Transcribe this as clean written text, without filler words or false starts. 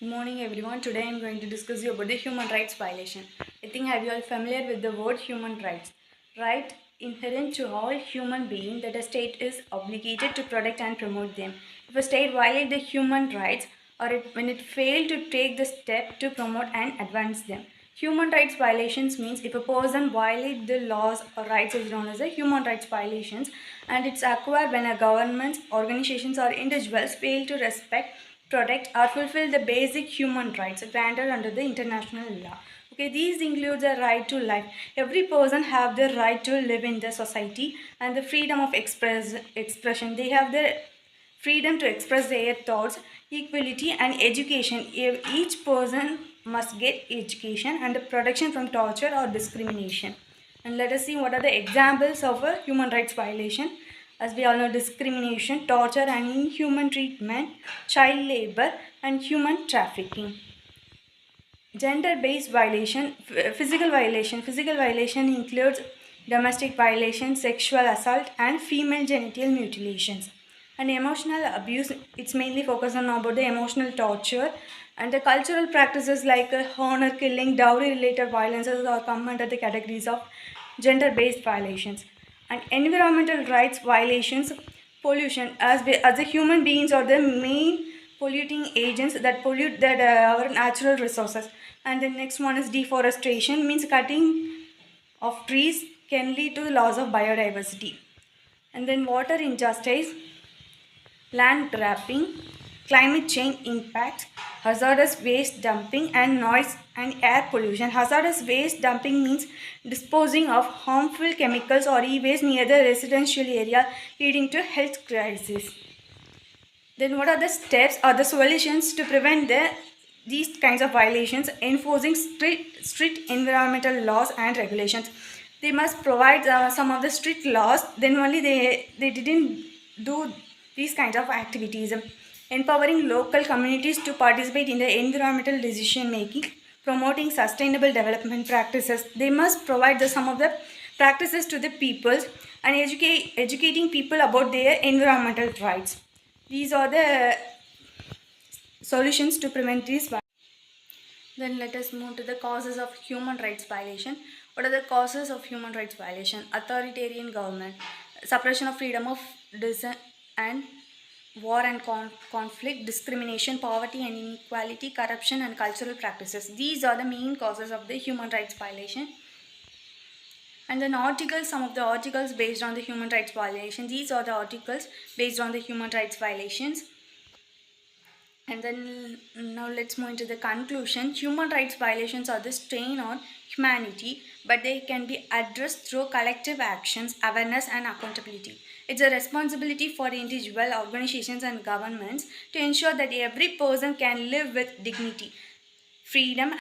Good morning everyone. Today I am going to discuss you about the human rights violation. I think have you all familiar with the word human rights? Right inherent to all human beings that a state is obligated to protect and promote them. If a state violates the human rights or when it failed to take the step to promote and advance them. Human rights violations means if a person violates the laws or rights is known as a human rights violations, and it's occurred when a government, organizations or individuals fail to respect, protect or fulfill the basic human rights granted under the international law. Okay, these include the right to life. Every person have the right to live in the society and the freedom of expression. They have the freedom to express their thoughts, equality and education. Each person must get education and protection from torture or discrimination. And let us see what are the examples of a human rights violation. As we all know, discrimination, torture and inhuman treatment, child labor and human trafficking. Gender-based violation, physical violation. Physical violation includes domestic violation, sexual assault and female genital mutilations. And emotional abuse, it's mainly focused on about the emotional torture, and the cultural practices like honor killing, dowry related violences are come under the categories of gender-based violations. And environmental rights violations, pollution, as the human beings are the main polluting agents that pollute our natural resources. And the next one is deforestation, means cutting of trees can lead to the loss of biodiversity. And then water injustice, land grabbing, climate change impact, hazardous waste dumping and noise and air pollution. Hazardous waste dumping means disposing of harmful chemicals or e-waste near the residential area, leading to health crisis. Then what are the steps or the solutions to prevent these kinds of violations? Enforcing strict environmental laws and regulations. They must provide some of the strict laws, then only they didn't do these kinds of activities. Empowering local communities to participate in the environmental decision making, promoting sustainable development practices. They must provide some of the practices to the people and educating people about their environmental rights. These are the solutions to prevent these violations. Then let us move to the causes of human rights violation. What are the causes of human rights violation? Authoritarian government, suppression of freedom of dissent and war and conflict, discrimination, poverty and inequality, corruption and cultural practices. These are the main causes of the human rights violation. And then articles, some of the articles based on the human rights violation. These are the articles based on the human rights violations. And then now let's move into the conclusion. Human rights violations are the strain on humanity, but they can be addressed through collective actions, awareness and accountability. It's a responsibility for individual organizations and governments to ensure that every person can live with dignity, freedom